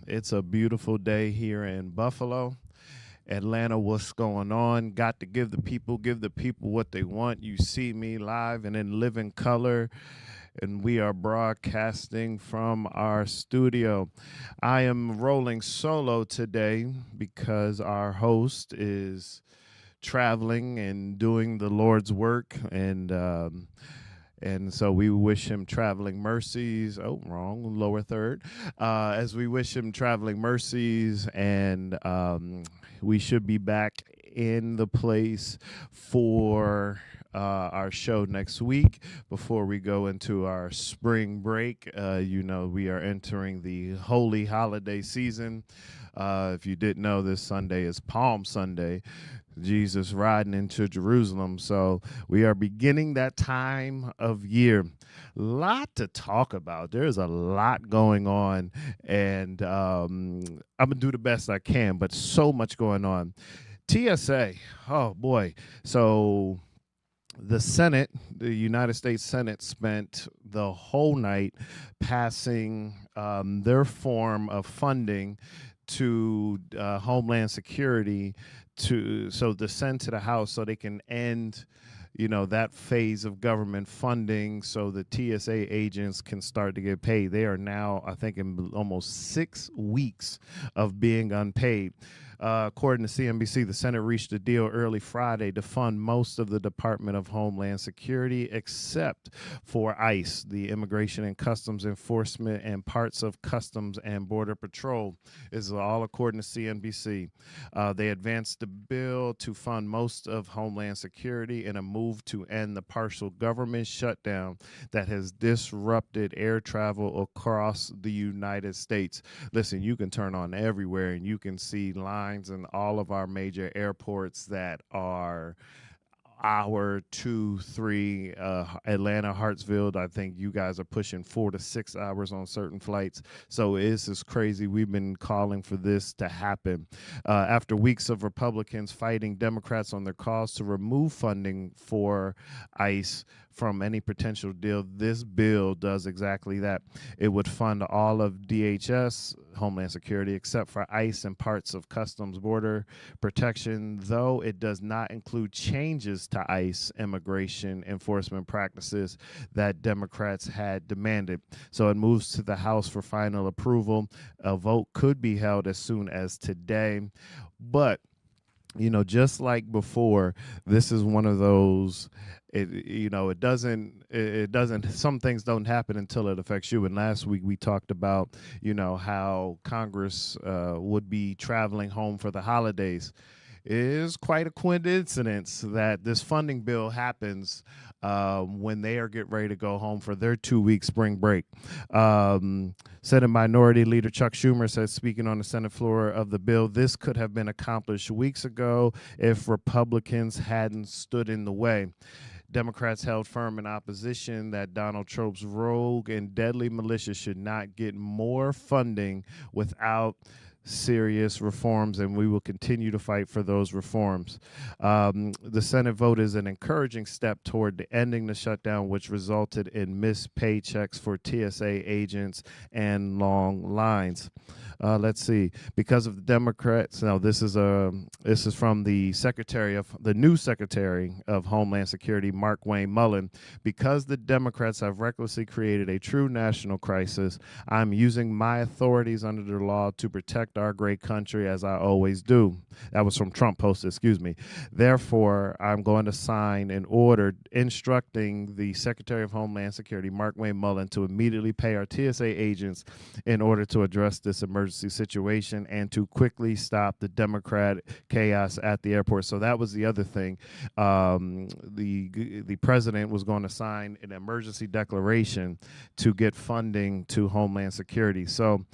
It's a beautiful day here in Buffalo. Atlanta, what's going on? Got to give the people what they want. You see me live and in living color, and we are broadcasting from our studio. I am rolling solo today because our host is traveling and doing the Lord's work, and so we wish him traveling mercies. Oh, wrong, lower third. As we wish him traveling mercies, and we should be back in the place for our show next week before we go into our spring break. We are entering the holy holiday season. If you didn't know, this Sunday is Palm Sunday. Jesus riding into Jerusalem. So we are beginning that time of year. Lot to talk about. There's a lot going on, and I'm gonna do the best I can, but so much going on. TSA, oh boy. So the Senate, the United States Senate, spent the whole night passing their form of funding to Homeland Security to send to the House so they can end that phase of government funding so the TSA agents can start to get paid. They are now, I think, in almost 6 weeks of being unpaid. According to CNBC, the Senate reached a deal early Friday to fund most of the Department of Homeland Security, except for ICE, the Immigration and Customs Enforcement, and parts of Customs and Border Patrol. This is all according to CNBC. They advanced the bill to fund most of Homeland Security in a move to end the partial government shutdown that has disrupted air travel across the United States. Listen, you can turn on everywhere and you can see lines in all of our major airports that are hour, 2, 3, Atlanta, Hartsfield. I think you guys are pushing 4 to 6 hours on certain flights. So it's just crazy. We've been calling for this to happen. After weeks of Republicans fighting Democrats on their calls to remove funding for ICE from any potential deal, this bill does exactly that. It would fund all of DHS, Homeland Security, except for ICE and parts of Customs Border Protection, though it does not include changes to ICE immigration enforcement practices that Democrats had demanded. So it moves to the House for final approval. A vote could be held as soon as today, but just like before, this is one of those, it doesn't, some things don't happen until it affects you. And last week we talked about, how Congress would be traveling home for the holidays. It is quite a coincidence that this funding bill happens when they are getting ready to go home for their 2-week spring break. Senate Minority Leader Chuck Schumer said, speaking on the Senate floor of the bill, this could have been accomplished weeks ago if Republicans hadn't stood in the way. Democrats held firm in opposition that Donald Trump's rogue and deadly militia should not get more funding without serious reforms, and we will continue to fight for those reforms. The Senate vote is an encouraging step toward ending the shutdown, which resulted in missed paychecks for TSA agents and long lines. Let's see. Because of the Democrats, now this is from the new Secretary of Homeland Security, Mark Wayne Mullen. Because the Democrats have recklessly created a true national crisis, I'm using my authorities under the law to protect our great country as I always do. That was from Trump posted, excuse me. Therefore, I'm going to sign an order instructing the Secretary of Homeland Security, Mark Wayne Mullen, to immediately pay our TSA agents in order to address this emergency situation and to quickly stop the Democrat chaos at the airport. So that was the other thing. The president was going to sign an emergency declaration to get funding to Homeland Security. So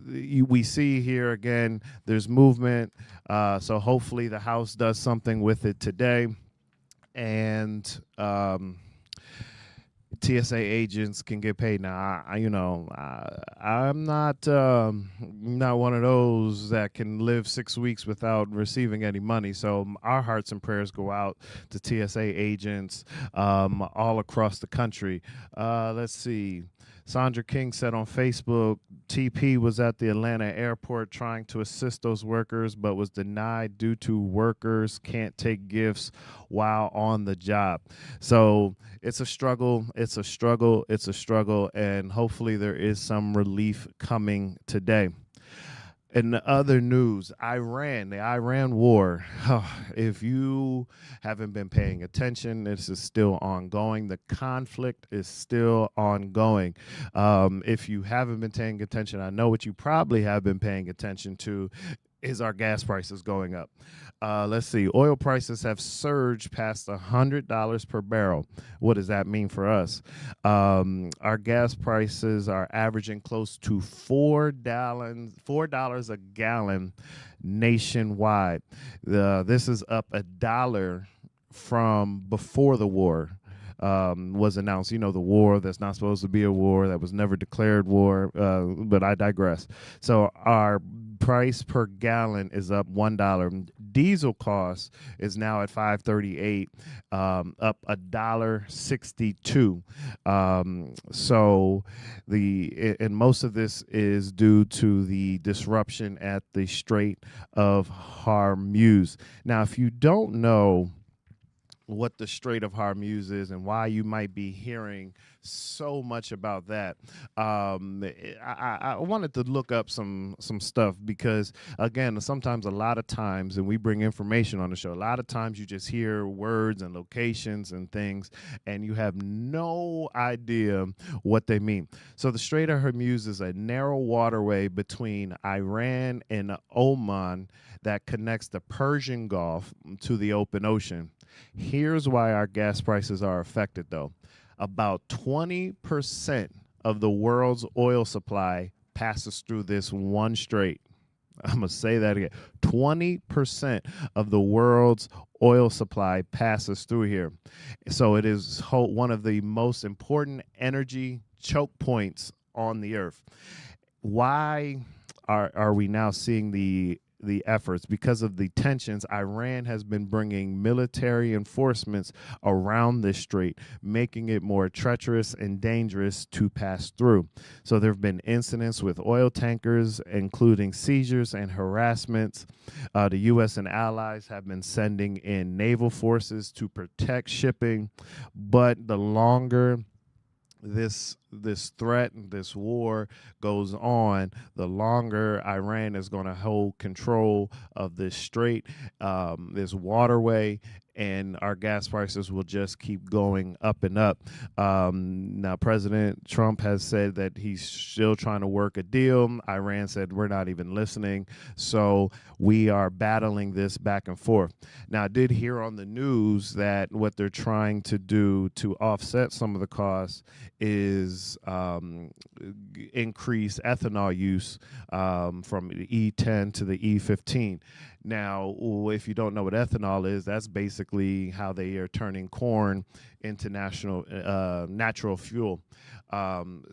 we see here again, there's movement. So hopefully the House does something with it today. And TSA agents can get paid. Now, I'm not one of those that can live 6 weeks without receiving any money. So our hearts and prayers go out to TSA agents all across the country. Let's see. Sandra King said on Facebook, TP was at the Atlanta airport trying to assist those workers, but was denied due to workers can't take gifts while on the job. So it's a struggle. It's a struggle. It's a struggle. And hopefully there is some relief coming today. In the other news, the Iran war. If you haven't been paying attention, this is still ongoing. The conflict is still ongoing. If you haven't been paying attention, I know what you probably have been paying attention to is our gas prices going up. Let's see. Oil prices have surged past $100 per barrel. What does that mean for us? Our gas prices are averaging close to $4 a gallon nationwide. This is up $1 from before the war was announced. You know, the war that's not supposed to be a war, that was never declared war, but I digress. So our price per gallon is up $1. Diesel cost is now at $5.38, up $1.62. So and most of this is due to the disruption at the Strait of Hormuz. Now, if you don't know what the Strait of Hormuz is and why you might be hearing so much about that, I wanted to look up some stuff because, again, sometimes a lot of times, and we bring information on the show, a lot of times you just hear words and locations and things and you have no idea what they mean. So the Strait of Hormuz is a narrow waterway between Iran and Oman that connects the Persian Gulf to the open ocean. Here's why our gas prices are affected, though. About 20% of the world's oil supply passes through this one strait. I'm going to say that again. 20% of the world's oil supply passes through here. So it is one of the most important energy choke points on the earth. Why are we now seeing the efforts? Because of the tensions, Iran has been bringing military enforcements around this strait, making it more treacherous and dangerous to pass through. So there have been incidents with oil tankers, including seizures and harassments. The U.S. and allies have been sending in naval forces to protect shipping, but the longer this threat and this war goes on, the longer Iran is going to hold control of this strait, this waterway, and our gas prices will just keep going up and up. Now, President Trump has said that he's still trying to work a deal. Iran said we're not even listening. So we are battling this back and forth. Now, I did hear on the news that what they're trying to do to offset some of the costs is increase ethanol use from E10 to the E15. Now, if you don't know what ethanol is, that's basically how they are turning corn into natural fuel.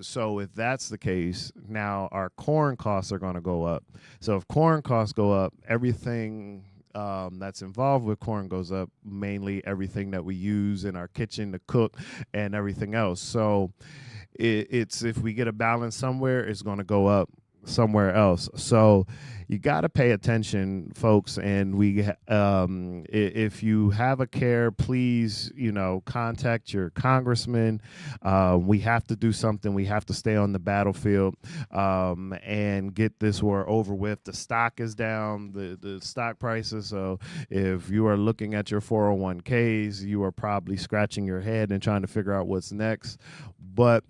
So if that's the case, now our corn costs are going to go up. So if corn costs go up, everything that's involved with corn goes up, mainly everything that we use in our kitchen to cook and everything else. So it's if we get a balance somewhere, it's going to go up somewhere else. So you got to pay attention, folks. And if you have a care, please, contact your congressman. We have to do something. We have to stay on the battlefield and get this war over with. The stock is down, the stock prices. So if you are looking at your 401ks, you are probably scratching your head and trying to figure out what's next. But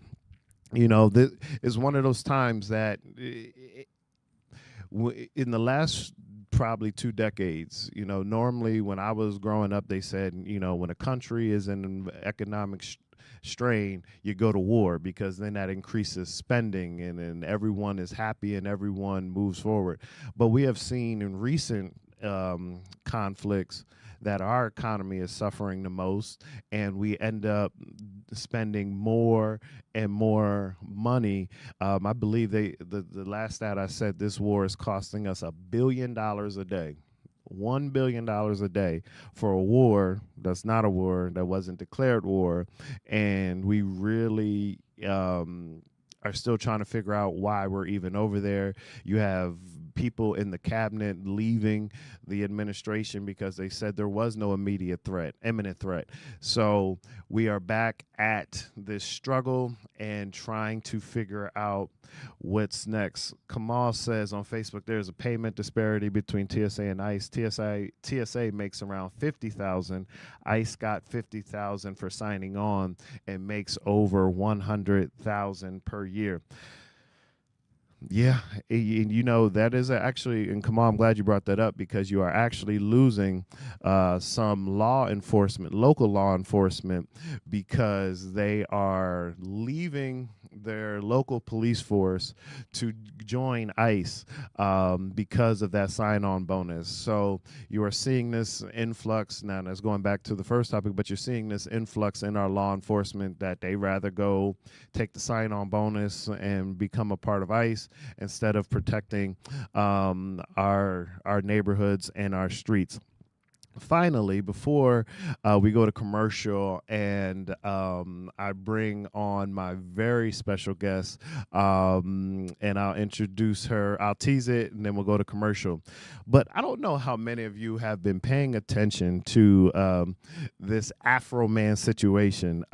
this is one of those times that in the last probably 2 decades, normally when I was growing up, they said, when a country is in an economic strain, you go to war because then that increases spending and everyone is happy and everyone moves forward. But we have seen in recent conflicts that our economy is suffering the most, and we end up spending more and more money. I believe the last stat I said, this war is costing us $1 billion a day. $1 billion a day for a war that's not a war, that wasn't declared war, and we really are still trying to figure out why we're even over there. You have people in the cabinet leaving the administration because they said there was no imminent threat. So we are back at this struggle and trying to figure out what's next. Kamal says on Facebook there's a payment disparity between TSA and ICE. TSA makes around 50,000. ICE got 50,000 for signing on and makes over 100,000 per year. Yeah, you know, that is actually, and Kamal, I'm glad you brought that up, because you are actually losing some local law enforcement, because they are leaving their local police force to join ICE because of that sign-on bonus. So you are seeing this influx. Now, that's going back to the first topic, but you're seeing this influx in our law enforcement that they rather go take the sign-on bonus and become a part of ICE instead of protecting our neighborhoods and our streets. Finally, before we go to commercial and I bring on my very special guest, and I'll introduce her. I'll tease it, and then we'll go to commercial. But I don't know how many of you have been paying attention to this Afro Man situation.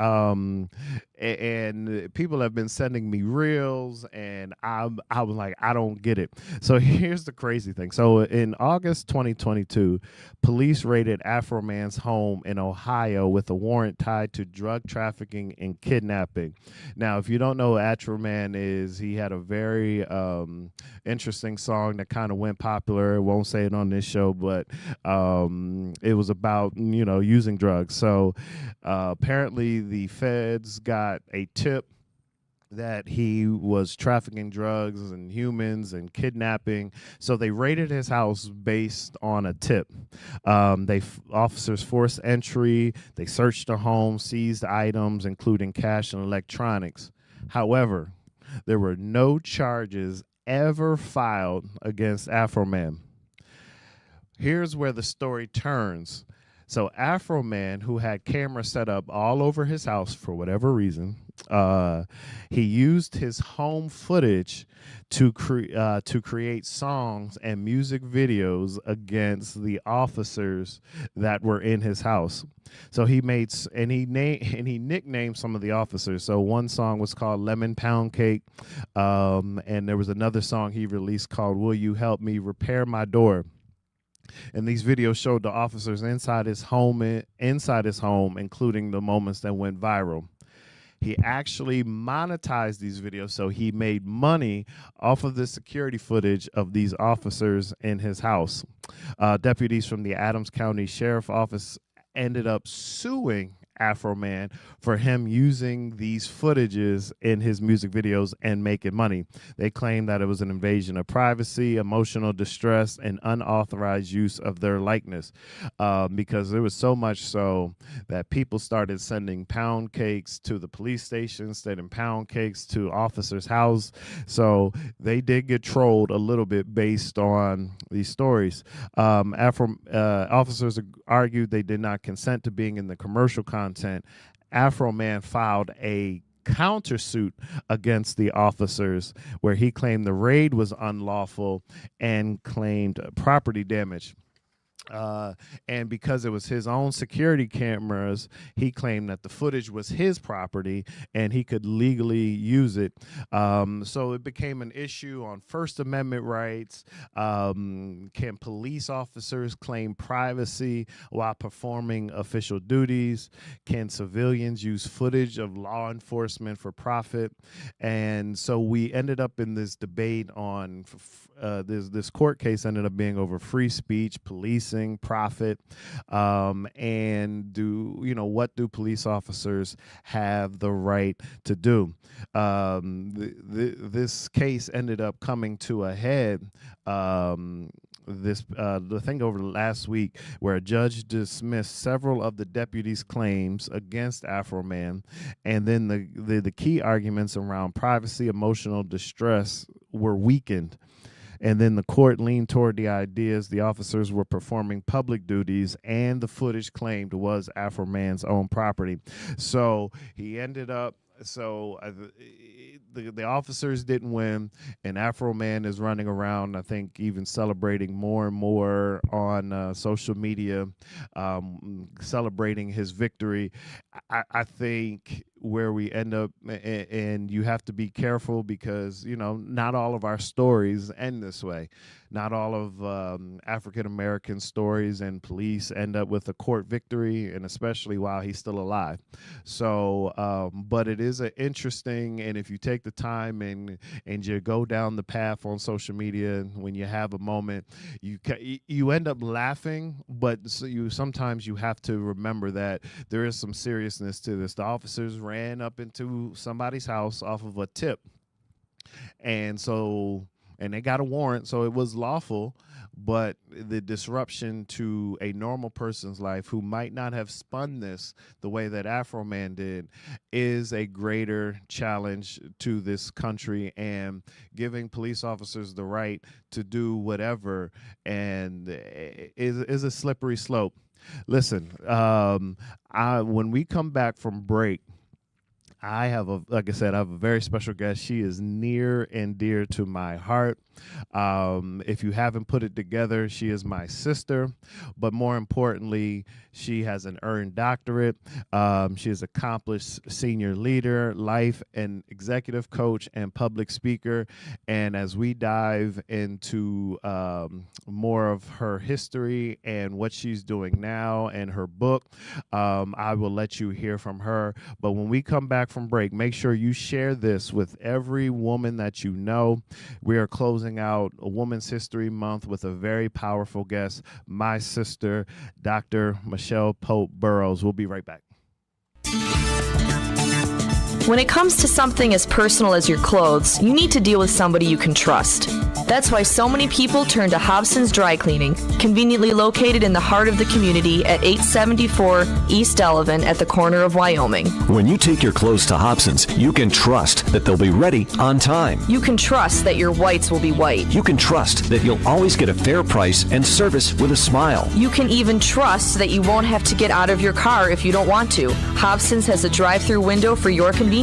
And people have been sending me reels, and I was like, I don't get it. So here's the crazy thing. So in August 2022, police raided Afro Man's home in Ohio with a warrant tied to drug trafficking and kidnapping. Now, if you don't know who Afro Man is, he had a very interesting song that kind of went popular. Won't say it on this show, but it was about, using drugs. So apparently the feds got a tip that he was trafficking drugs and humans and kidnapping. So they raided his house based on a tip. Officers forced entry. They searched the home, seized items, including cash and electronics. However, there were no charges ever filed against Afro Man. Here's where the story turns. So Afro Man, who had cameras set up all over his house for whatever reason, he used his home footage to create songs and music videos against the officers that were in his house. So he nicknamed some of the officers. So one song was called Lemon Pound Cake, and there was another song he released called Will You Help Me Repair My Door? And these videos showed the officers inside his home, including the moments that went viral. He actually monetized these videos, so he made money off of the security footage of these officers in his house. Deputies from the Adams County Sheriff Office ended up suing Afro Man for him using these footages in his music videos and making money. They claimed that it was an invasion of privacy, emotional distress, and unauthorized use of their likeness, because there was so much so that people started sending pound cakes to the police station, sending pound cakes to officers' house. So they did get trolled a little bit based on these stories. Officers argued they did not consent to being in the commercial content. Afro Man filed a countersuit against the officers where he claimed the raid was unlawful and claimed property damage. And because it was his own security cameras, he claimed that the footage was his property and he could legally use it. So it became an issue on First Amendment rights. Can police officers claim privacy while performing official duties? Can civilians use footage of law enforcement for profit? And so we ended up in this debate on this court case ended up being over free speech, policing, profit, and what do police officers have the right to do? This case ended up coming to a head. The thing over last week where a judge dismissed several of the deputies' claims against Afro Man, and then the key arguments around privacy, emotional distress were weakened. And then the court leaned toward the ideas the officers were performing public duties and the footage claimed was Afro Man's own property. So he ended up, the officers didn't win. An Afro man is running around, I think, even celebrating more and more on social media, celebrating his victory. I think where we end up, and you have to be careful because, not all of our stories end this way. Not all of African American stories and police end up with a court victory, and especially while he's still alive. So, but it is an interesting, and if you take the time and you go down the path on social media, when you have a moment, you end up laughing, but sometimes you have to remember that there is some seriousness to this. The officers ran up into somebody's house off of a tip, and they got a warrant, so it was lawful, but the disruption to a normal person's life who might not have spun this the way that Afro Man did is a greater challenge to this country, and giving police officers the right to do whatever and is a slippery slope. Listen, when we come back from break, like I said, I have a very special guest. She is near and dear to my heart. If you haven't put it together, she is my sister, but more importantly, she has an earned doctorate. She is accomplished senior leader, life and executive coach, and public speaker. And as we dive into more of her history and what she's doing now and her book, I will let you hear from her. But when we come back from break, make sure you share this with every woman that you know. We are closing out a Women's History Month with a very powerful guest, my sister, Dr. Michelle Pope-Burroughs. We'll be right back. When it comes to something as personal as your clothes, you need to deal with somebody you can trust. That's why so many people turn to Hobson's Dry Cleaning, conveniently located in the heart of the community at 874 East Delavan at the corner of Wyoming. When you take your clothes to Hobson's, you can trust that they'll be ready on time. You can trust that your whites will be white. You can trust that you'll always get a fair price and service with a smile. You can even trust that you won't have to get out of your car if you don't want to. Hobson's has a drive-through window for your convenience.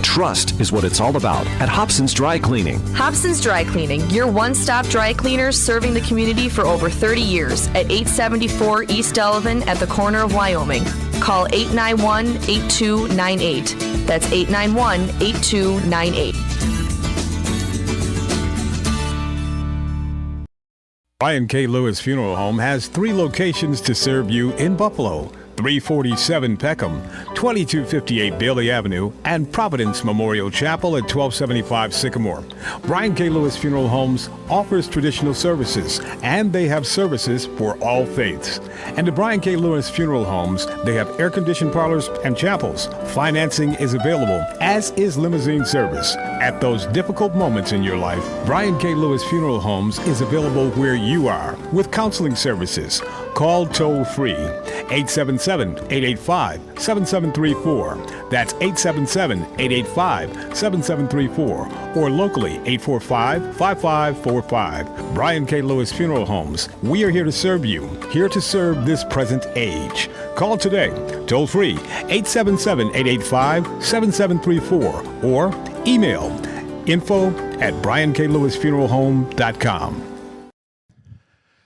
Trust is what it's all about at Hobson's Dry Cleaning. Hobson's Dry Cleaning, your one-stop dry cleaners serving the community for over 30 years at 874 East Delavan at the corner of Wyoming. Call 891-8298. That's 891-8298. Brian K. Lewis Funeral Home has 3 locations to serve you in Buffalo: 347 Peckham, 2258 Bailey Avenue, and Providence Memorial Chapel at 1275 Sycamore. Brian K. Lewis Funeral Homes offers traditional services, and they have services for all faiths. And at Brian K. Lewis Funeral Homes, they have air-conditioned parlors and chapels. Financing is available, as is limousine service. At those difficult moments in your life, Brian K. Lewis Funeral Homes is available where you are with counseling services. Call toll-free 877-885-7734. That's 877-885-7734. Or locally 845-5545. Brian K. Lewis Funeral Homes. We are here to serve you, here to serve this present age. Call today, toll-free 877-885-7734. Or email info@brianklewisfuneralhome.com.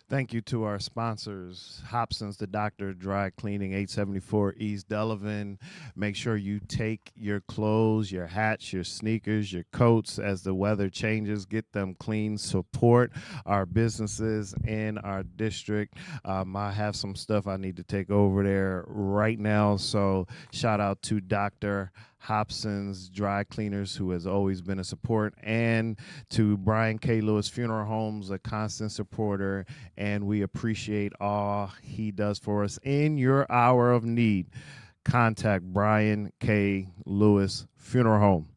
Thank you to our sponsors, Hobson's the Doctor Dry Cleaning, 874 East Delavan. Make sure you take your clothes, your hats, your sneakers, your coats as the weather changes. Get them clean. Support our businesses in our district. I have some stuff I need to take over there right now, so shout out to Dr. Hobson's Dry Cleaners, who has always been a support, and to Brian K. Lewis Funeral Homes, a constant supporter, and we appreciate all he does for us in your hour of need. Contact Brian K. Lewis Funeral Home.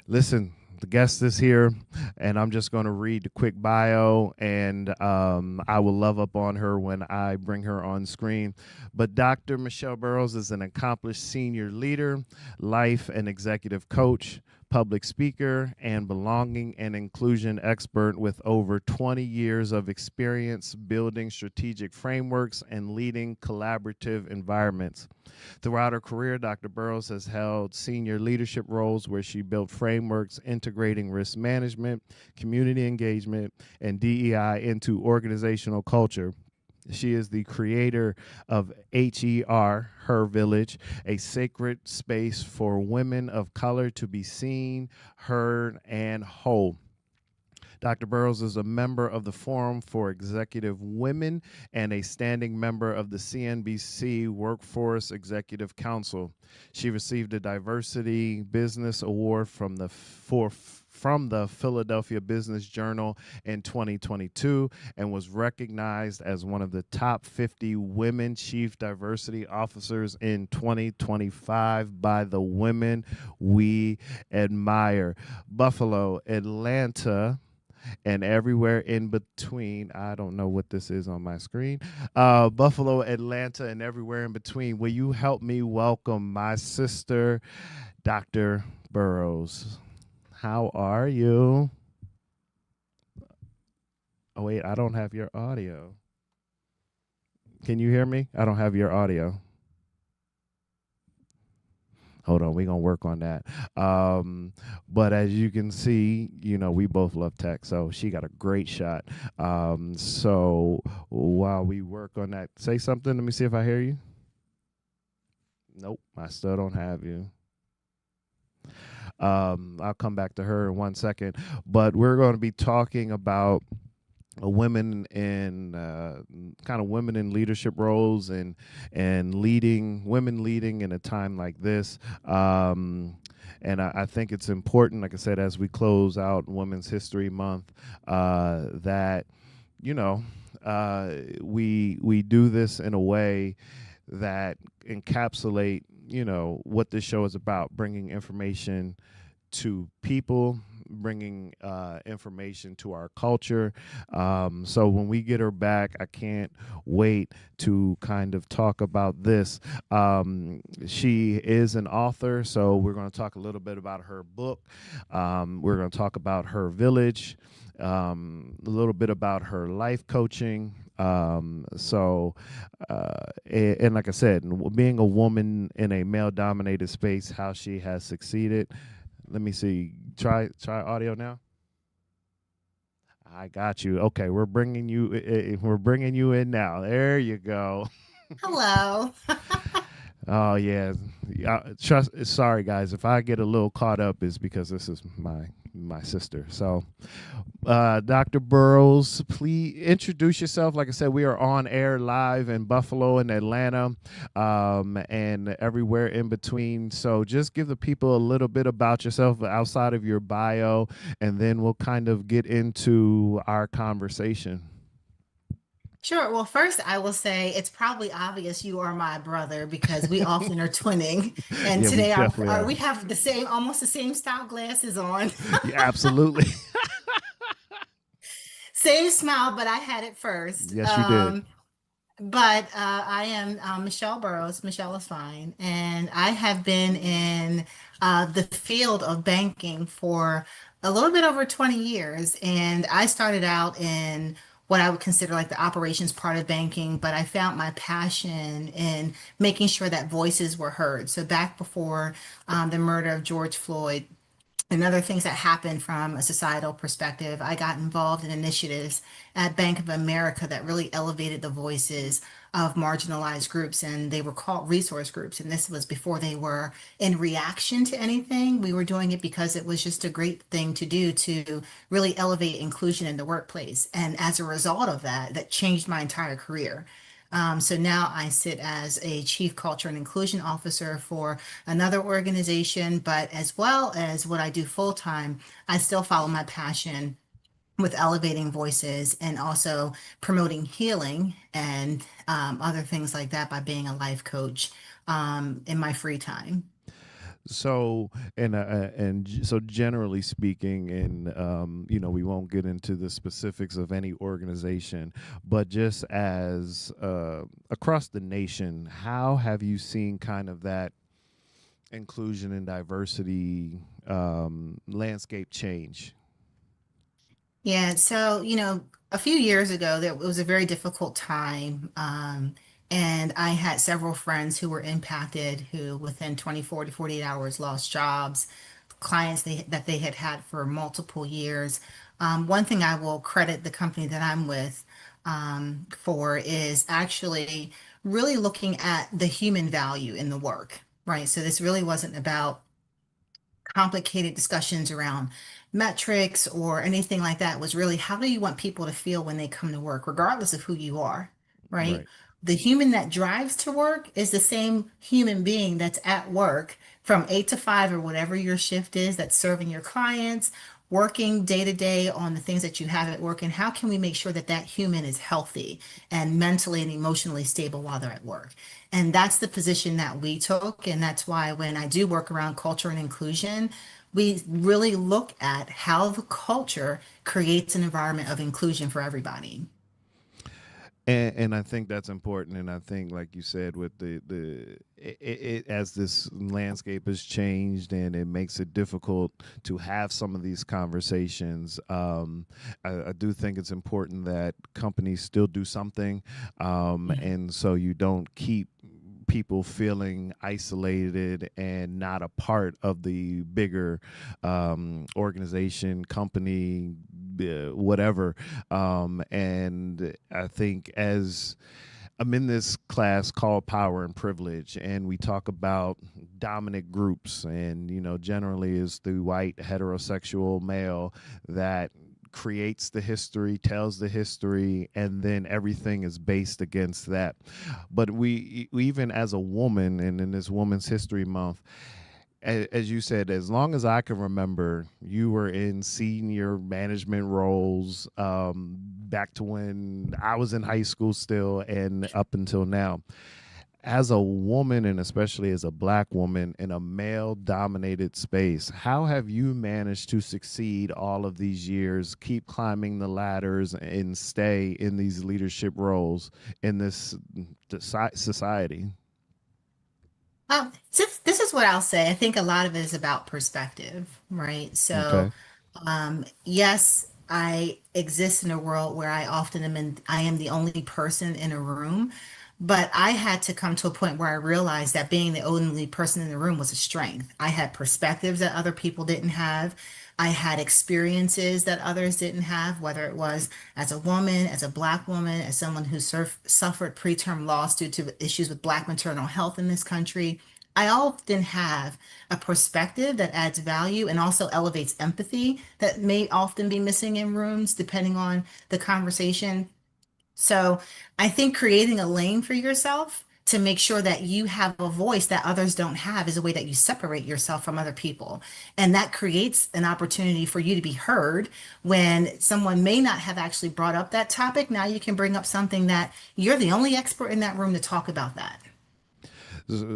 Listen, the guest is here, and I'm just going to read the quick bio, and I will love up on her when I bring her on screen. But Dr. Michelle Burroughs is an accomplished senior leader, life and executive coach, public speaker, and belonging and inclusion expert with over 20 years of experience building strategic frameworks and leading collaborative environments. Throughout her career, Dr. Burroughs has held senior leadership roles where she built frameworks integrating risk management, community engagement, and DEI into organizational culture. She is the creator of H.E.R, Her Village, a sacred space for women of color to be seen, heard, and whole. Dr. Burroughs is a member of the Forum for Executive Women and a standing member of the CNBC Workforce Executive Council. She received a Diversity Business Award from the Philadelphia Business Journal in 2022 and was recognized as one of the top 50 women chief diversity officers in 2025 by the Women We Admire. Buffalo, Atlanta, and everywhere in between. I don't know what this is on my screen. Buffalo, Atlanta, and everywhere in between. Will you help me welcome my sister, Dr. Burroughs? How are you? Oh, wait, I don't have your audio. Can you hear me? I don't have your audio. Hold on, we're going to work on that. But as you can see, we both love tech, so she got a great shot. So while we work on that, say something. Let me see if I hear you. Nope, I still don't have you. I'll come back to her in 1 second. But we're going to be talking about women in women in leadership roles and women leading in a time like this. And I think it's important, like I said, as we close out Women's History Month, that we do this in a way that encapsulate what this show is about, bringing information to people, bringing information to our culture. So when we get her back, I can't wait to kind of talk about this. She is an author, so we're going to talk a little bit about her book. We're going to talk about Her Village, a little bit about her life coaching. And like I said, being a woman in a male-dominated space, how she has succeeded. Let me see. Try audio now. I got you. Okay, we're bringing you in now. There you go. Hello. Oh yeah. Sorry guys, if I get a little caught up, is because this is my sister. So, Dr. Burroughs, please introduce yourself. Like I said, we are on air live in Buffalo and Atlanta, and everywhere in between. So just give the people a little bit about yourself outside of your bio, and then we'll kind of get into our conversation. Sure. Well, first, I will say it's probably obvious you are my brother because we often are twinning. And Yeah, we today definitely are. we have almost the same style glasses on. Yeah, absolutely. Same smile, but I had it first. Yes, you did. But I am Michelle Burroughs. Michelle is fine. And I have been in the field of banking for a little bit over 20 years. And I started out in what I would consider like the operations part of banking, but I found my passion in making sure that voices were heard. So back before the murder of George Floyd, and other things that happened from a societal perspective, I got involved in initiatives at Bank of America that really elevated the voices of marginalized groups, and they were called resource groups. And this was before they were in reaction to anything. We were doing it because it was just a great thing to do to really elevate inclusion in the workplace. And as a result of that, that changed my entire career. So now I sit as a Chief Culture and Inclusion Officer for another organization, but as well as what I do full time, I still follow my passion with elevating voices and also promoting healing and other things like that by being a life coach in my free time. So so generally speaking, and we won't get into the specifics of any organization, but just as across the nation, how have you seen kind of that inclusion and diversity landscape change? Yeah, so, a few years ago, there it was a very difficult time. And I had several friends who were impacted who within 24 to 48 hours lost jobs, clients that they had had for multiple years. One thing I will credit the company that I'm with for is actually really looking at the human value in the work, right? So this really wasn't about complicated discussions around metrics or anything like that. Was really how do you want people to feel when they come to work, regardless of who you are, right? Right. The human that drives to work is the same human being that's at work from 8 to 5 or whatever your shift is, that's serving your clients, working day to day on the things that you have at work. And how can we make sure that that human is healthy and mentally and emotionally stable while they're at work? And that's the position that we took. And that's why when I do work around culture and inclusion, we really look at how the culture creates an environment of inclusion for everybody. And I think that's important. And I think, like you said, with as this landscape has changed and it makes it difficult to have some of these conversations, I do think it's important that companies still do something, and so you don't keep people feeling isolated and not a part of the bigger organization, company, whatever. And I think as I'm in this class called Power and Privilege, and we talk about dominant groups, and generally is the white heterosexual male that creates the history, tells the history, and then everything is based against that. But we even as a woman, and in this Women's History Month, as you said, as long as I can remember, you were in senior management roles, back to when I was in high school still and up until now. As a woman, and especially as a Black woman in a male dominated space, how have you managed to succeed all of these years, keep climbing the ladders, and stay in these leadership roles in this society? So this is what I'll say. I think a lot of it is about perspective, right? So, Okay. yes, I exist in a world where I am the only person in a room, but I had to come to a point where I realized that being the only person in the room was a strength. I had perspectives that other people didn't have. I had experiences that others didn't have, whether it was as a woman, as a Black woman, as someone who suffered preterm loss due to issues with Black maternal health in this country. I often have a perspective that adds value and also elevates empathy that may often be missing in rooms, depending on the conversation. So I think creating a lane for yourself to make sure that you have a voice that others don't have is a way that you separate yourself from other people. And that creates an opportunity for you to be heard when someone may not have actually brought up that topic. Now you can bring up something that you're the only expert in that room to talk about that.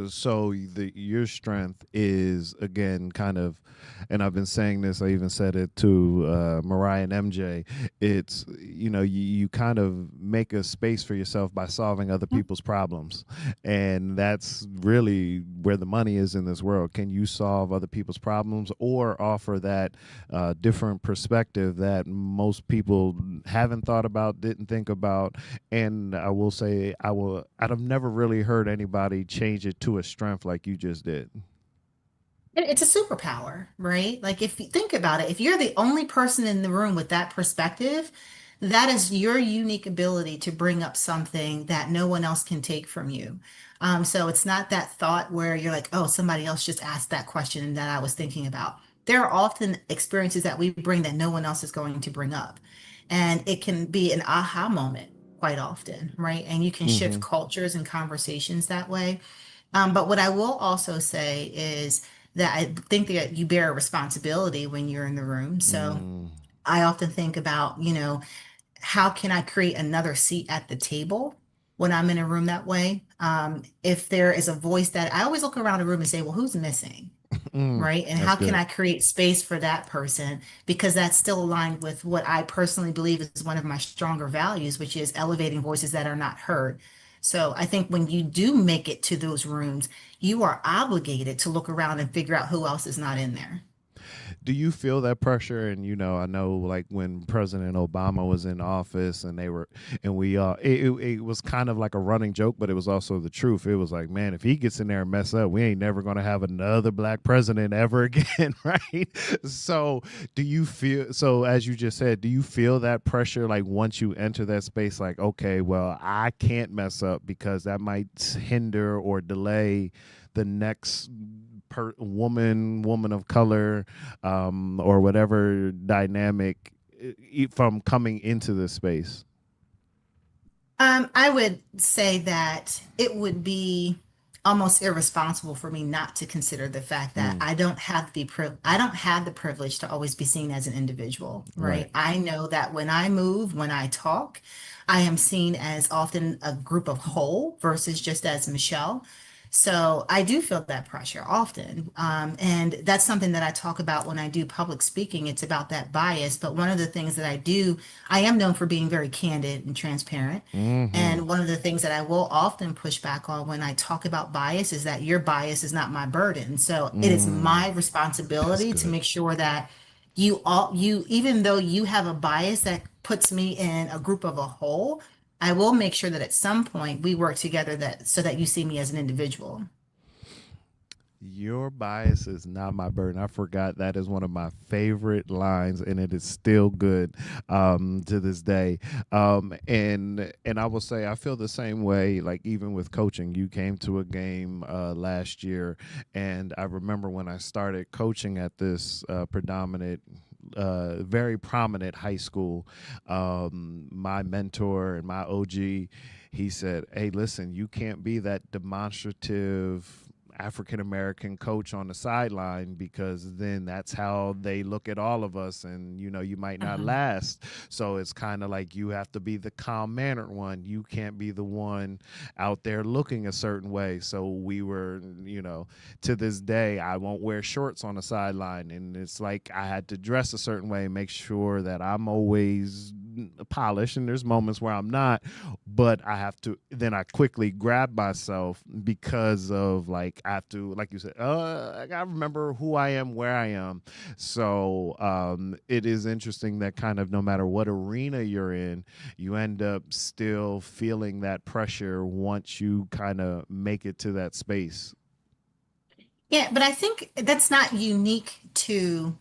So your strength is again kind of, and I've been saying this, I even said it to Mariah and MJ. It's you kind of make a space for yourself by solving other people's problems, and that's really where the money is in this world. Can you solve other people's problems or offer that different perspective that most people haven't thought about, didn't think about? And I will say, I've never really heard anybody change it to a strength like you just did. It's a superpower, right? Like if you think about it, if you're the only person in the room with that perspective, that is your unique ability to bring up something that no one else can take from you. So it's not that thought where you're like, oh, somebody else just asked that question that I was thinking about. There are often experiences that we bring that no one else is going to bring up. And it can be an aha moment quite often, right? And you can shift Mm-hmm. cultures and conversations that way. But what I will also say is that I think that you bear a responsibility when you're in the room. So Mm, I often think about, how can I create another seat at the table when I'm in a room that way? If there is a voice that I always look around the room and say, well, who's missing? Right. And that's how can good. I create space for that person? Because that's still aligned with what I personally believe is one of my stronger values, which is elevating voices that are not heard. So I think when you do make it to those rooms, you are obligated to look around and figure out who else is not in there. Do you feel that pressure? And I know like when President Obama was in office, and it was kind of like a running joke, but it was also the truth. It was like, man, if he gets in there and mess up, we ain't never gonna have another black president ever again, right? So, do you feel so? As you just said, do you feel that pressure like once you enter that space, like, okay, well, I can't mess up because that might hinder or delay the next woman of color, or whatever dynamic, from coming into this space? I would say that it would be almost irresponsible for me not to consider the fact that Mm, I don't have the privilege to always be seen as an individual, right. right? I know that when I move, when I talk, I am seen as often a group of whole versus just as Michelle. So I do feel that pressure often. And that's something that I talk about when I do public speaking. It's about that bias. But one of the things that I do, I am known for being very candid and transparent. Mm-hmm. And one of the things that I will often push back on when I talk about bias is that your bias is not my burden. So it is Mm, my that's responsibility to good. make sure that even though you have a bias that puts me in a group of a whole, I will make sure that at some point we work together that so that you see me as an individual. Your bias is not my burden. I forgot that is one of my favorite lines, and it is still good, to this day. And I will say I feel the same way. Like even with coaching, you came to a game last year, and I remember when I started coaching at this very prominent high school. My mentor and my OG, he said, "Hey, listen, you can't be that demonstrative African American coach on the sideline, because then that's how they look at all of us, and you might not Mhm. last. So it's kind of like you have to be the calm mannered one. You can't be the one out there looking a certain way." So we were, to this day, I won't wear shorts on the sideline, and it's like I had to dress a certain way, make sure that I'm always polished, and there's moments where I'm not, but I have to, then I quickly grab myself, because of like I have to, like you said, I gotta remember who I am, where I am. So it is interesting that kind of no matter what arena you're in, you end up still feeling that pressure once you kind of make it to that space. Yeah, but I think that's not unique to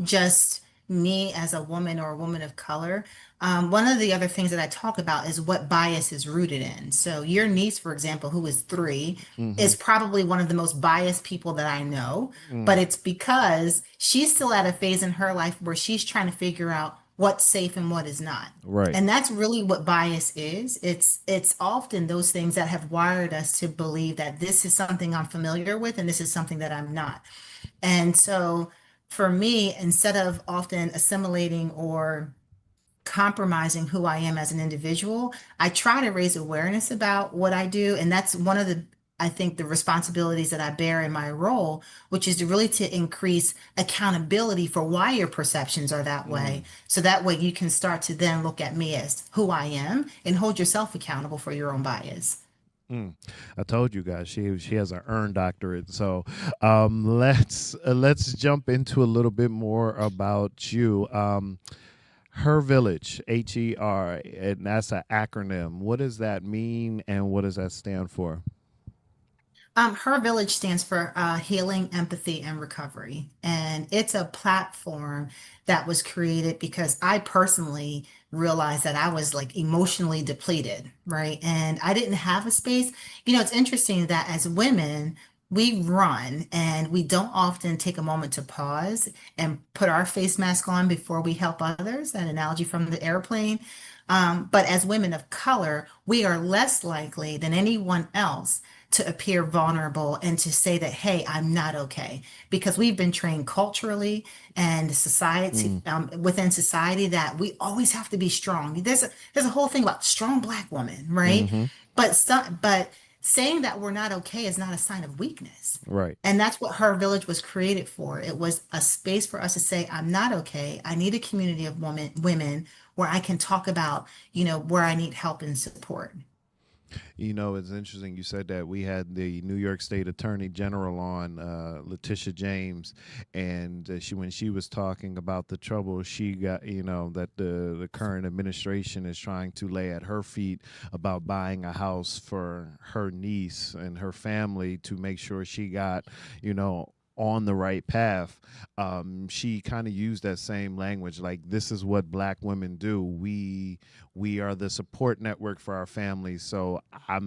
just me as a woman or a woman of color. One of the other things that I talk about is what bias is rooted in. So your niece, for example, who is 3, Mm-hmm. is probably one of the most biased people that I know, but Mm, it's because she's still at a phase in her life where she's trying to figure out what's safe and what is not. right. And that's really what bias is. It's often those things that have wired us to believe that this is something I'm familiar with and this is something that I'm not. And so for me, instead of often assimilating or compromising who I am as an individual, I try to raise awareness about what I do. And that's one of the, I think, the responsibilities that I bear in my role, which is to really to increase accountability for why your perceptions are that way. Mm, So that way you can start to then look at me as who I am and hold yourself accountable for your own bias. mm. I told you guys she has an earned doctorate. So let's jump into a little bit more about you. Her Village, HER, and that's an acronym. What does that mean, and what does that stand for? Her Village stands for Healing, Empathy, and Recovery. And it's a platform that was created because I personally realized that I was like emotionally depleted, right? And I didn't have a space. It's interesting that as women, we run and we don't often take a moment to pause and put our face mask on before we help others, that analogy from the airplane. But as women of color, we are less likely than anyone else to appear vulnerable and to say that, hey, I'm not okay. Because we've been trained culturally and society Mm, within society that we always have to be strong. There's a whole thing about strong black woman, right? mm-hmm. But saying that we're not okay is not a sign of weakness. Right. And that's what Her Village was created for. It was a space for us to say, I'm not okay. I need a community of women where I can talk about, where I need help and support. You know, it's interesting you said that. We had the New York State Attorney General on, Letitia James, and when she was talking about the trouble she got, that the current administration is trying to lay at her feet about buying a house for her niece and her family to make sure she got, on the right path. She kind of used that same language, like this is what Black women do. We are the support network for our families. So I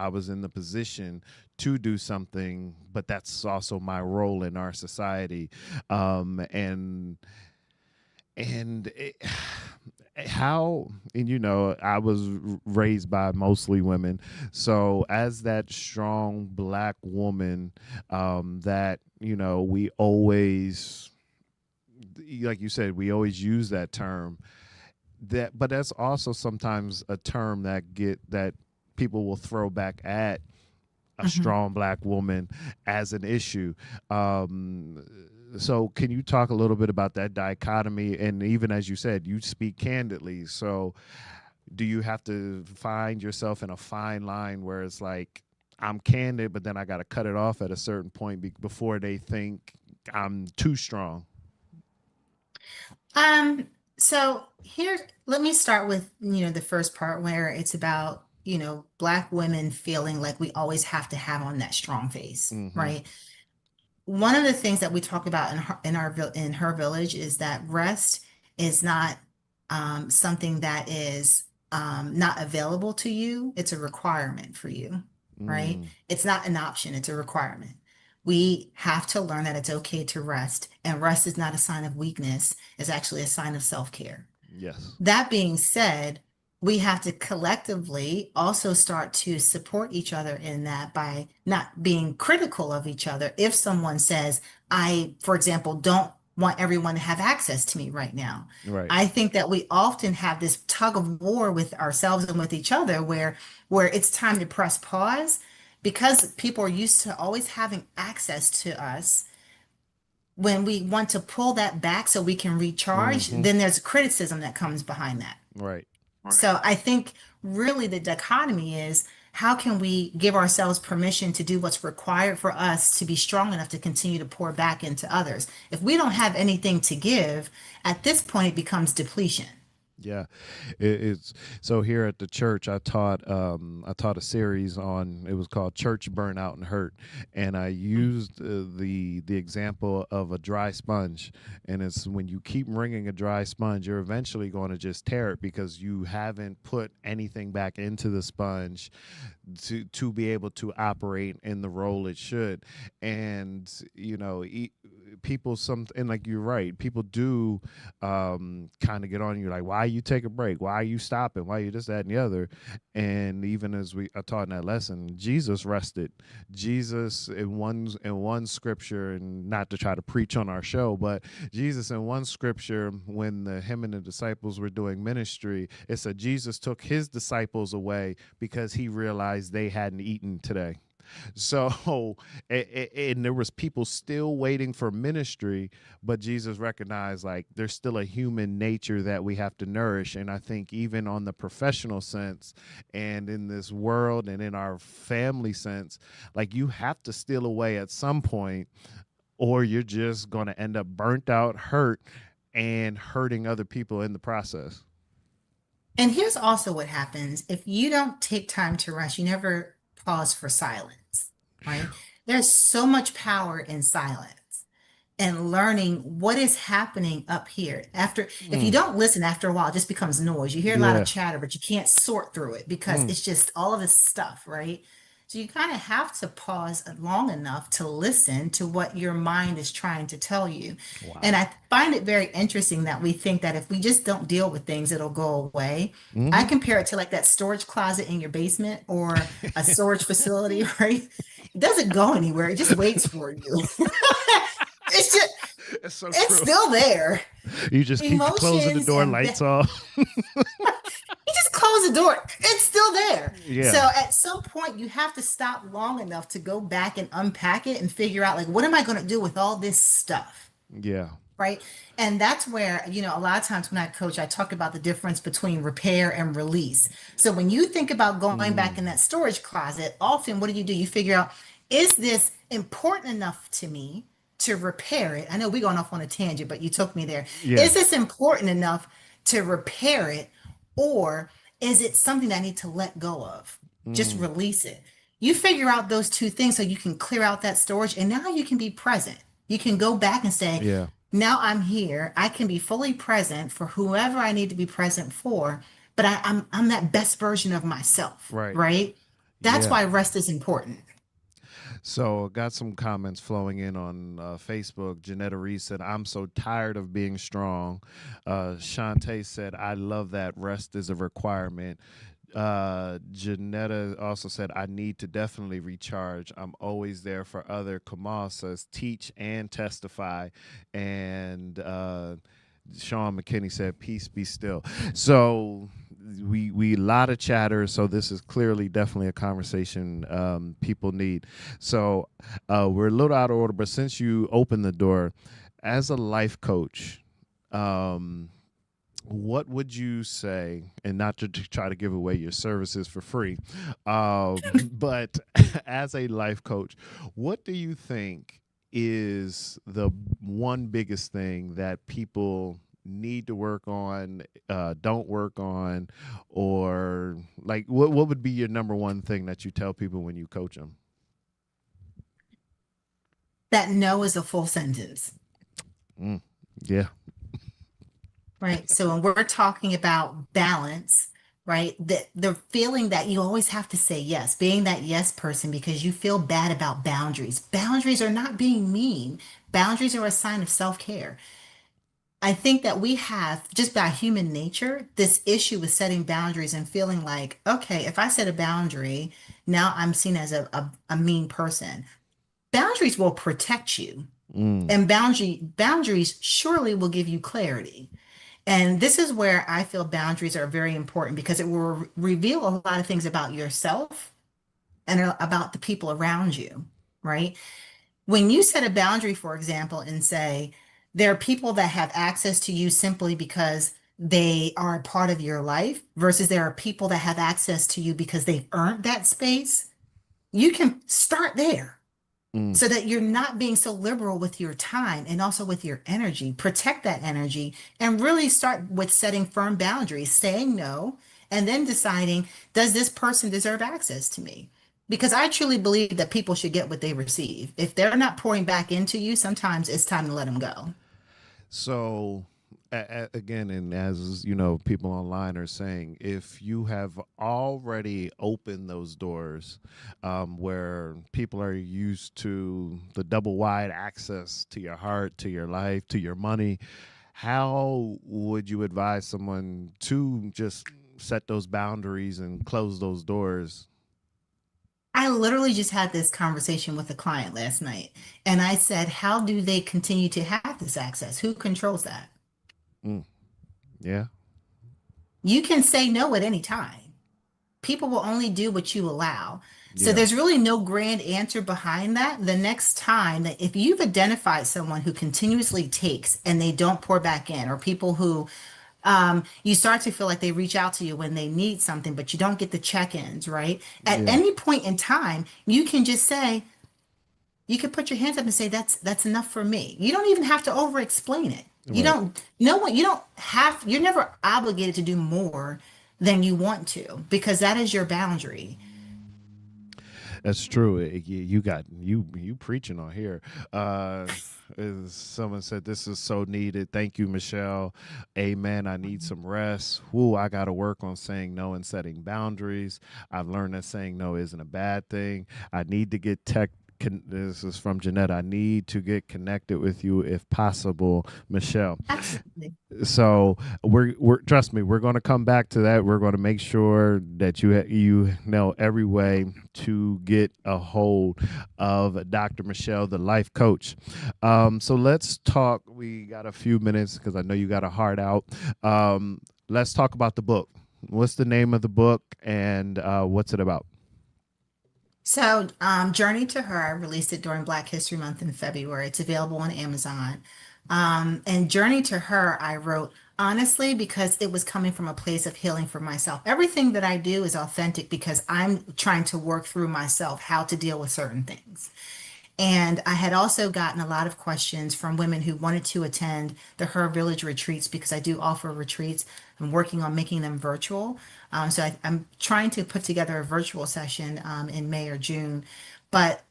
was in the position to do something, but that's also my role in our society. And how, and I was raised by mostly women, so as that strong Black woman, that we always, like you said, we always use that term, but that's also sometimes a term that people will throw back at a Mhm. strong Black woman as an issue. So can you talk a little bit about that dichotomy? And even as you said, you speak candidly. So do you have to find yourself in a fine line where it's like, I'm candid, but then I got to cut it off at a certain point before they think I'm too strong? Um, so here, let me start with, the first part where it's about, Black women feeling like we always have to have on that strong face, Mm-hmm. right? One of the things that we talk about in her village is that rest is not something that is not available to you. It's a requirement for you, right? Mm, It's not an option, it's a requirement. We have to learn that it's okay to rest, and rest is not a sign of weakness, it's actually a sign of self-care. yes. That being said, we have to collectively also start to support each other in that by not being critical of each other. If someone says, I, for example, don't want everyone to have access to me right now, Right. I think that we often have this tug of war with ourselves and with each other where it's time to press pause because people are used to always having access to us. When we want to pull that back so we can recharge, Mm-hmm. then there's criticism that comes behind that. Right. So I think really the dichotomy is how can we give ourselves permission to do what's required for us to be strong enough to continue to pour back into others? If we don't have anything to give, at this point it becomes depletion. Yeah, it's so here at the church. I taught a series on, it was called Church Burnout and Hurt, and I used the example of a dry sponge. And it's when you keep wringing a dry sponge, you're eventually going to just tear it because you haven't put anything back into the sponge to be able to operate in the role it should. And people, some, and like you're right, people do kind of get on you like, why you take a break, why are you stopping, why you this, that, and the other. And even as I taught in that lesson, Jesus rested. Jesus in one scripture, and not to try to preach on our show, but Jesus in one scripture, when him and the disciples were doing ministry, it said Jesus took his disciples away because he realized they hadn't eaten today. So, and there was people still waiting for ministry, but Jesus recognized like there's still a human nature that we have to nourish. And I think even on the professional sense and in this world and in our family sense, like you have to steal away at some point, or you're just going to end up burnt out, hurt, and hurting other people in the process. And here's also what happens if you don't take time to rest, you never pause for silence, right? There's so much power in silence and learning what is happening up here. After, if you Mm, don't listen after a while, it just becomes noise. You hear a lot of yeah. chatter, but you can't sort through it because Mm, it's just all of this stuff, right? So you kind of have to pause long enough to listen to what your mind is trying to tell you. And wow. I find it very interesting that we think that if we just don't deal with things, it'll go away. I Hmm. compare it to like that storage closet in your basement or a storage facility, right? It doesn't go anywhere. It just waits for you. It's just, It's so it's true. still there. You just keep closing the Emotions door, and lights off. you just close the door. It's still there. So Yeah. at some point you have to stop long enough to go back and unpack it and figure out like what am I going to do with all this stuff? Yeah. right? And that's where, a lot of times when I coach, I talk about the difference between repair and release. So when you think about going back in Mm, that storage closet, often what do? You figure out, is this important enough to me to repair it? I know we're going off on a tangent, but you took me there. yeah. Is this important enough to repair it? Or is it something I need to let go of? Just Mm, release it. You figure out those two things so you can clear out that storage, and now you can be present. You can go back and say, yeah. now I'm here. I can be fully present for whoever I need to be present for, but I'm that best version of myself, Right. right? That's Yeah. why rest is important. So got some comments flowing in on Facebook. Janetta Reese said, "I'm so tired of being strong." Shantae said, "I love that rest is a requirement." Janetta also said, "I need to definitely recharge. I'm always there for other." Kamal says, "Teach and testify." And Sean McKinney said, "Peace be still." So we a lot of chatter. So this is clearly definitely a conversation people need. So we're a little out of order, but since you opened the door, as a life coach, um, what would you say, and not to try to give away your services for free, but as a life coach, what do you think is the one biggest thing that people need to work on, don't work on, or like what would be your number one thing that you tell people when you coach them? That no is a full sentence, Mm, yeah. right? So when we're talking about balance, right, the feeling that you always have to say yes, being that yes person because you feel bad about boundaries. Boundaries are not being mean. Boundaries are a sign of self-care. I think that we have, just by human nature, this issue with setting boundaries and feeling like, okay, if I set a boundary, now I'm seen as a mean person. Boundaries will protect you, Mm, and boundaries surely will give you clarity. And this is where I feel boundaries are very important because it will reveal a lot of things about yourself and about the people around you, right? When you set a boundary, for example, and say there are people that have access to you simply because they are a part of your life versus there are people that have access to you because they've earned that space, you can start there mm. so that you're not being so liberal with your time and also with your energy. Protect that energy and really start with setting firm boundaries, saying no, and then deciding, does this person deserve access to me? Because I truly believe that people should get what they receive. If they're not pouring back into you, sometimes it's time to let them go. So, again, and as you know, people online are saying, if you have already opened those doors where people are used to the double wide access to your heart, to your life, to your money, how would you advise someone to just set those boundaries and close those doors? I literally just had this conversation with a client last night, and I said, how do they continue to have this access? Who controls that? Mm, yeah, You can say no at any time. People will only do what you allow. So yeah, there's really no grand answer behind that. The next time that if you've identified someone who continuously takes and they don't pour back in, or people who you start to feel like they reach out to you when they need something, but you don't get the check-ins, right? At yeah, any point in time, you can just say, you can put your hands up and say, that's enough for me. You don't even have to over explain it. You right. don't know what you don't have, you're never obligated to do more than you want to because that is your boundary. That's true. You got you preaching on here. Someone said this is so needed. Thank you, Michelle. Amen. I need some rest. Whoo, I got to work on saying no and setting boundaries. I've learned that saying no isn't a bad thing. I need to get tech. This is from Jeanette. I need to get connected with you if possible, Michelle. Absolutely. So we're trust me, we're going to come back to that. We're going to make sure that you know every way to get a hold of Dr. Michelle, the life coach. So let's talk. We got a few minutes because I know you got a heart out. Let's talk about the book. What's the name of the book and what's it about? So, Journey to Her, I released it during Black History Month in February. It's available on Amazon. And Journey to Her, I wrote honestly because it was coming from a place of healing for myself. Everything that I do is authentic because I'm trying to work through myself how to deal with certain things. And I had also gotten a lot of questions from women who wanted to attend the Her Village retreats because I do offer retreats. I'm working on making them virtual. I'm trying to put together a virtual session in May or June. But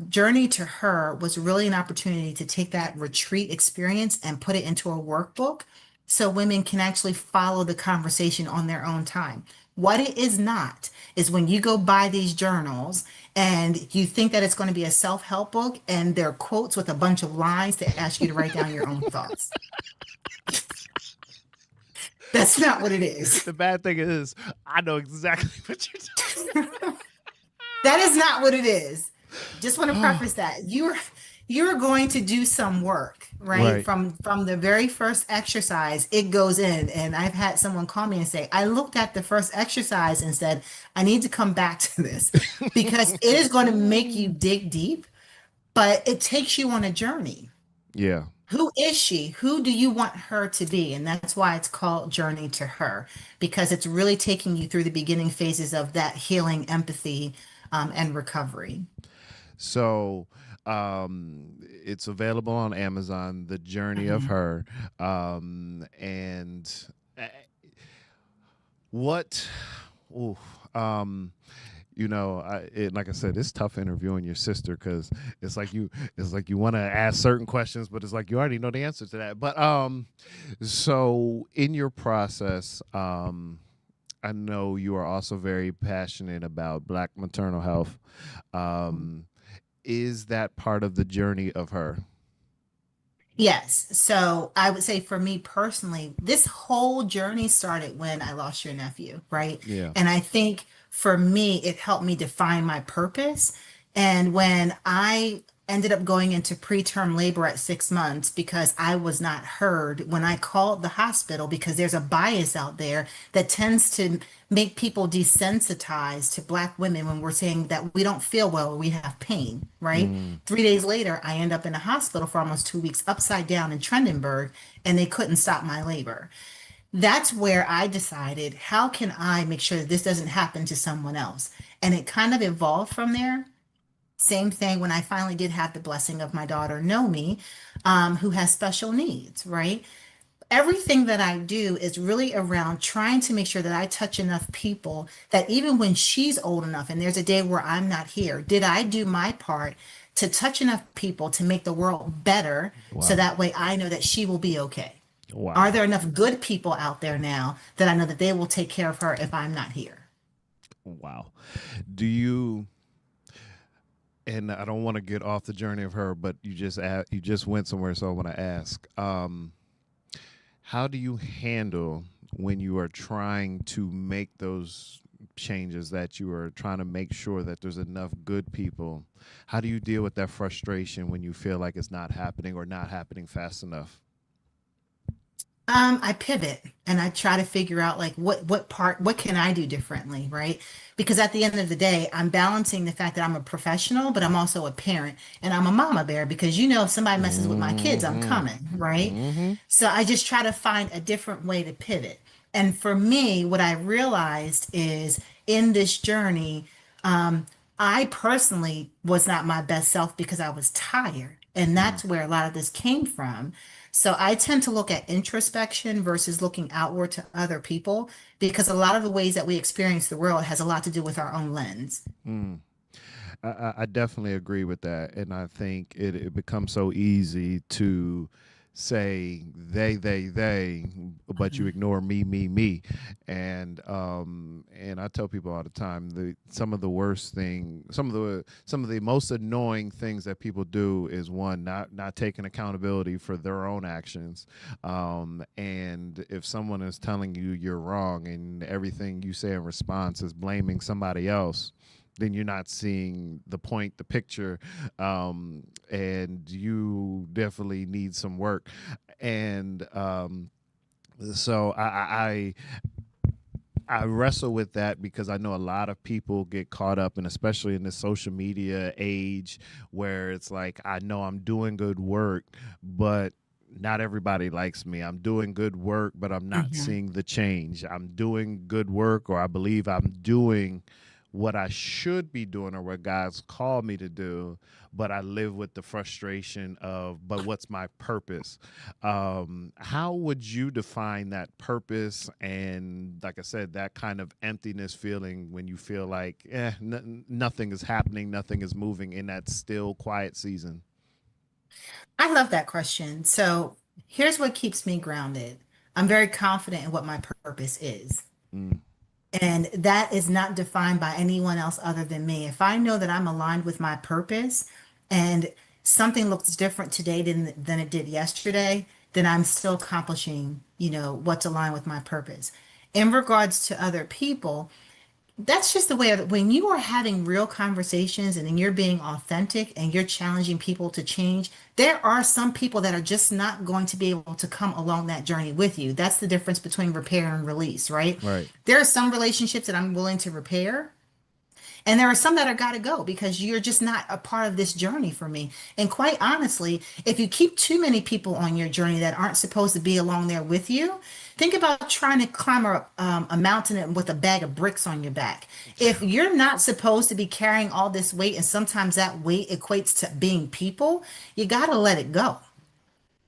Journey to Her was really an opportunity to take that retreat experience and put it into a workbook so women can actually follow the conversation on their own time. What it is not is when you go buy these journals and you think that it's going to be a self-help book and they're quotes with a bunch of lines to ask you to write down your own thoughts. That's not what it is. The bad thing is, I know exactly what you're talking about. That is not what it is. Just want to preface that. You're going to do some work, right? Right. From the very first exercise, it goes in. And I've had someone call me and say, I looked at the first exercise and said, I need to come back to this because it is going to make you dig deep, but it takes you on a journey. Yeah. Who is she? Who do you want her to be? And that's why it's called Journey to Her, because it's really taking you through the beginning phases of that healing, empathy, and recovery. So it's available on Amazon, The Journey of Her. And what, ooh, like I said, it's tough interviewing your sister because it's like you want to ask certain questions, but it's like you already know the answer to that. But so in your process, I know you are also very passionate about Black maternal health. Is that part of the journey of her? Yes. So I would say for me personally, this whole journey started when I lost your nephew, right? Yeah. And I think for me, it helped me define my purpose. And when I ended up going into preterm labor at 6 months because I was not heard when I called the hospital, because there's a bias out there that tends to make people desensitized to Black women when we're saying that we don't feel well or we have pain, right? 3 days later, I end up in a hospital for almost 2 weeks upside down in Trendenburg, and they couldn't stop my labor. That's where I decided, how can I make sure that this doesn't happen to someone else? And it kind of evolved from there. Same thing when I finally did have the blessing of my daughter, Nomi, who has special needs, right? Everything that I do is really around trying to make sure that I touch enough people that even when she's old enough and there's a day where I'm not here, did I do my part to touch enough people to make the world better so Wow. that way I know that she will be okay? Are Wow. there enough good people out there now that I know that they will take care of her if I'm not here? Wow. Do you, and I don't want to get off the journey of her, but you just went somewhere, so I want to ask, how do you handle when you are trying to make those changes, that you are trying to make sure that there's enough good people? How do you deal with that frustration when you feel like it's not happening or not happening fast enough? I pivot and I try to figure out like what can I do differently, right? Because at the end of the day, I'm balancing the fact that I'm a professional, but I'm also a parent and I'm a mama bear because if somebody messes with my kids, I'm Mm-hmm. coming, right? Mm-hmm. So I just try to find a different way to pivot. And for me, what I realized is in this journey, um, I personally was not my best self because I was tired. And that's where a lot of this came from. So I tend to look at introspection versus looking outward to other people because a lot of the ways that we experience the world has a lot to do with our own lens. Mm. I definitely agree with that, and I think it becomes so easy to say they, but you ignore me, and I tell people all the time, some of the most annoying things that people do is, one, not taking accountability for their own actions, and if someone is telling you you're wrong and everything you say in response is blaming somebody else, then you're not seeing the point, the picture, and you definitely need some work. And so I wrestle with that because I know a lot of people get caught up, and especially in the social media age, where it's like, I know I'm doing good work, but not everybody likes me. I'm doing good work, but I'm not Mhm. seeing the change. I'm doing good work, or I believe I'm doing what I should be doing or what God's called me to do, but I live with the frustration of, but what's my purpose? How would you define that purpose? And like I said, that kind of emptiness feeling when you feel like, nothing is happening, nothing is moving in that still quiet season. I love that question. So here's what keeps me grounded. I'm very confident in what my purpose is. Mm, And that is not defined by anyone else other than me. If I know that I'm aligned with my purpose and something looks different today than it did yesterday, then I'm still accomplishing, what's aligned with my purpose. In regards to other people, that's just the way of it. When you are having real conversations and then you're being authentic and you're challenging people to change, there are some people that are just not going to be able to come along that journey with you. That's the difference between repair and release, right? right. There are some relationships that I'm willing to repair, and there are some that are got to go because you're just not a part of this journey for me. And quite honestly, if you keep too many people on your journey that aren't supposed to be along there with you, think about trying to climb a mountain with a bag of bricks on your back. If you're not supposed to be carrying all this weight, and sometimes that weight equates to being people, you got to let it go.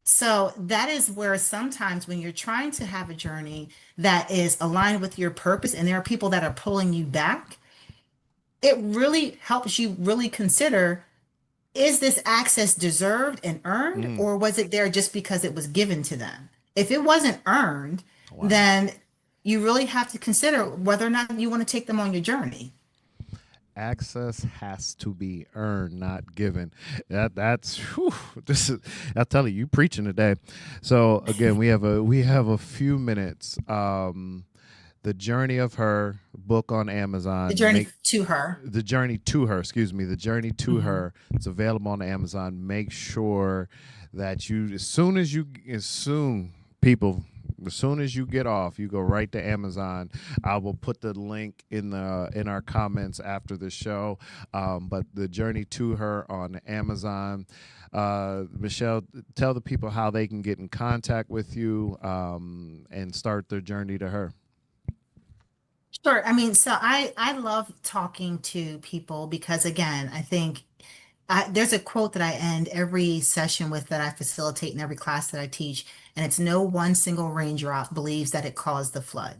So that is where sometimes when you're trying to have a journey that is aligned with your purpose and there are people that are pulling you back, it really helps you really consider, is this access deserved and earned, Mm, or was it there just because it was given to them? If it wasn't earned, wow. then you really have to consider whether or not you want to take them on your journey. Access has to be earned, not given. That's whew, this is. I tell you, you preaching today. So again, we have a few minutes. The Journey of Her book on The Amazon. journey Make to her. the journey to her. Excuse me. The Journey to Mhm. Her. It's available on Amazon. Make sure that as soon people as soon as you get off, you go right to Amazon. I will put the link in our comments after the show. But the Journey to Her on Amazon. Michelle, tell the people how they can get in contact with you and start their journey to her. Sure. I mean, so I love talking to people because again, I think there's a quote that I end every session with that I facilitate in every class that I teach, and it's no one single raindrop believes that it caused the flood.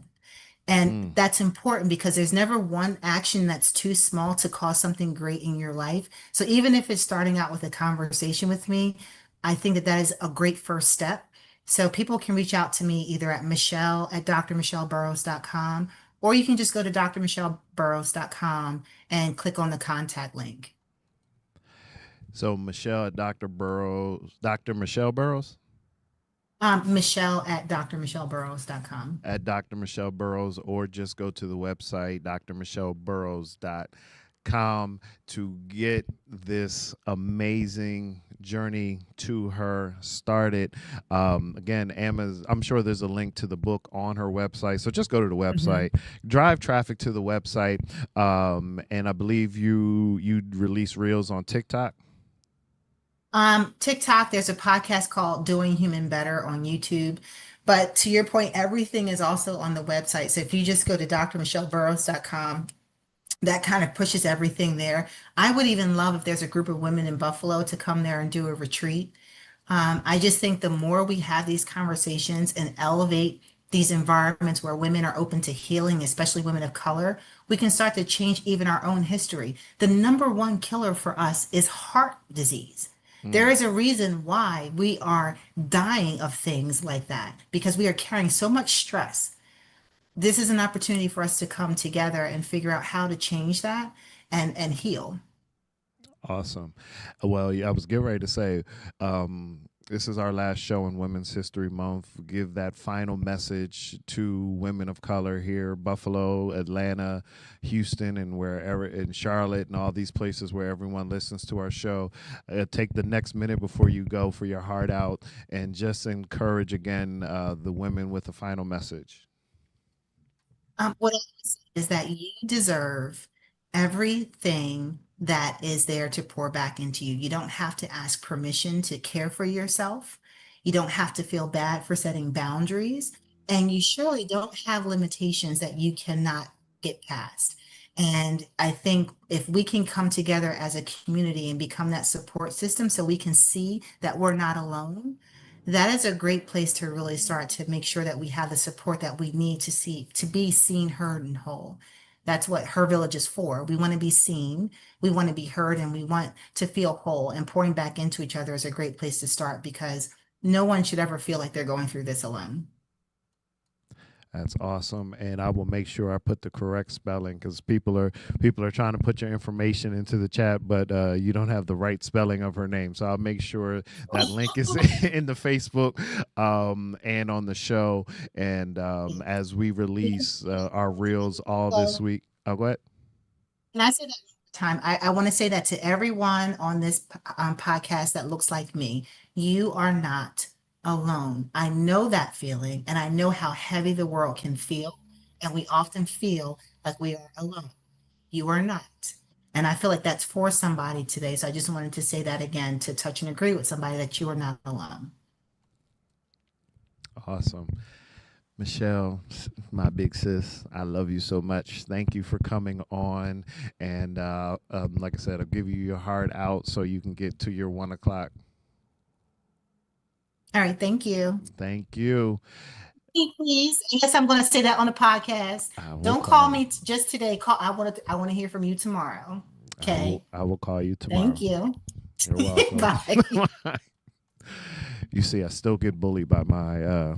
And Mm, that's important because there's never one action that's too small to cause something great in your life. So even if it's starting out with a conversation with me, I think that that is a great first step. So people can reach out to me either at Michelle at drmichelleburrows.com, or you can just go to drmichelleburrows.com and click on the contact link. so Michelle at Dr. Burroughs, Dr. Michelle Burroughs Michelle at drmichelleburrows.com. at Dr. Michelle Burroughs, or just go to the website drmichelleburrows.com to get this amazing journey to her started. Again, Amazon, I'm sure there's a link to the book on her website. So just go to the Mhm. website, drive traffic to the website. And I believe you release reels on TikTok. TikTok, there's a podcast called Doing Human Better on YouTube. But to your point, everything is also on the website. So if you just go to drmichelleburrows.com, that kind of pushes everything there. I would even love if there's a group of women in Buffalo to come there and do a retreat. I just think the more we have these conversations and elevate these environments where women are open to healing, especially women of color, we can start to change even our own history. The number one killer for us is heart disease. There Mm. is a reason why we are dying of things like that because we are carrying so much stress. This is an opportunity for us to come together and figure out how to change that and heal. Awesome. Well, yeah, I was getting ready to say, this is our last show in Women's History Month. Give that final message to women of color here, Buffalo, Atlanta, Houston, and wherever, in Charlotte, and all these places where everyone listens to our show. Take the next minute before you go for your heart out, and just encourage again the women with a final message. What I would say is that you deserve everything that is there to pour back into you. You don't have to ask permission to care for yourself. You don't have to feel bad for setting boundaries. And you surely don't have limitations that you cannot get past. And I think if we can come together as a community and become that support system so we can see that we're not alone, that is a great place to really start to make sure that we have the support that we need to see, to be seen, heard, and whole. That's what Her Village is for. We want to be seen, we want to be heard, and we want to feel whole. And pouring back into each other is a great place to start because no one should ever feel like they're going through this alone. That's awesome, and I will make sure I put the correct spelling because people are trying to put your information into the chat, but you don't have the right spelling of her name. So I'll make sure that link is in the Facebook and on the show. And as we release our reels all this week, oh, go ahead. And I say that time. I want to say that to everyone on this podcast that looks like me. You are not alone. I know that feeling, and I know how heavy the world can feel. And we often feel like we are alone. You are not. And I feel like that's for somebody today. So I just wanted to say that again to touch and agree with somebody that you are not alone. Awesome. Michelle, my big sis, I love you so much. Thank you for coming on. And like I said, I'll give you your heart out so you can get to your 1 o'clock. All right. Thank you. Thank you. Please. Yes, I'm going to say that on the podcast. Don't call me just today. I want to hear from you tomorrow. Okay. I will call you tomorrow. Thank you. You're welcome. Bye. You see, I still get bullied by my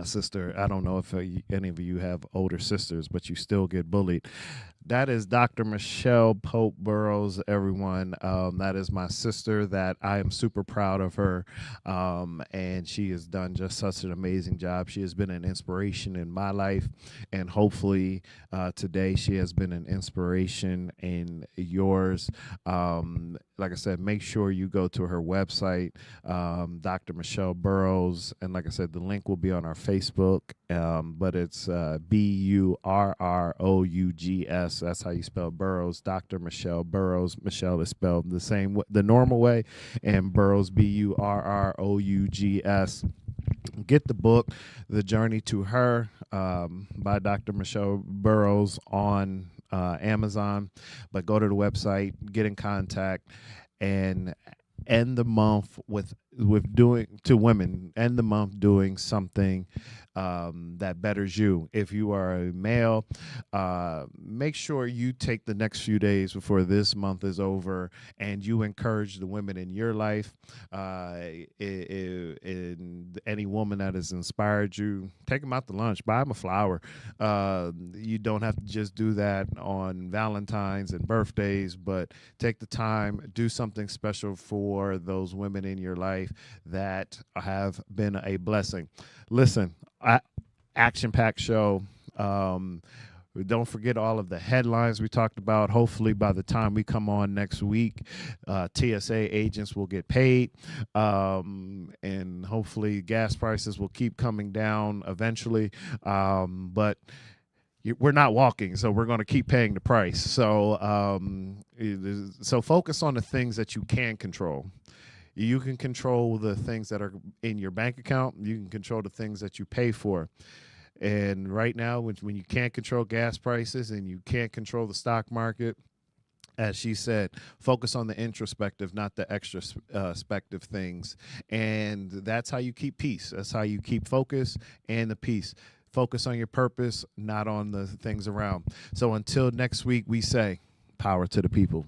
sister. I don't know if any of you have older sisters, but you still get bullied. That is Dr. Michelle Pope-Burroughs, everyone. That is my sister that I am super proud of her. And she has done just such an amazing job. She has been an inspiration in my life. And hopefully today she has been an inspiration in yours. Like I said, make sure you go to her website, Dr. Michelle Burroughs. And like I said, the link will be on our Facebook, but it's Burroughs. That's how you spell Burroughs. Dr. Michelle Burroughs. Michelle is spelled the normal way, and Burroughs, Burroughs. Get the book, The Journey to Her, by Dr. Michelle Burroughs on Amazon. But go to the website, get in contact, and end the month with doing to women. End the month doing something that betters you. If you are a male, make sure you take the next few days before this month is over and you encourage the women in your life. In any woman that has inspired you, take them out to lunch, buy them a flower. You don't have to just do that on Valentine's and birthdays, but take the time, do something special for those women in your life that have been a blessing. Listen, action-packed show. Don't forget all of the headlines we talked about. Hopefully by the time we come on next week, TSA agents will get paid, and hopefully gas prices will keep coming down eventually. But we're not walking, so we're going to keep paying the price. So focus on the things that you can control. You can control the things that are in your bank account. You can control the things that you pay for. And right now, when you can't control gas prices and you can't control the stock market, as she said, focus on the introspective, not the extrospective things. And that's how you keep peace. That's how you keep focus and the peace. Focus on your purpose, not on the things around. So until next week, we say, power to the people.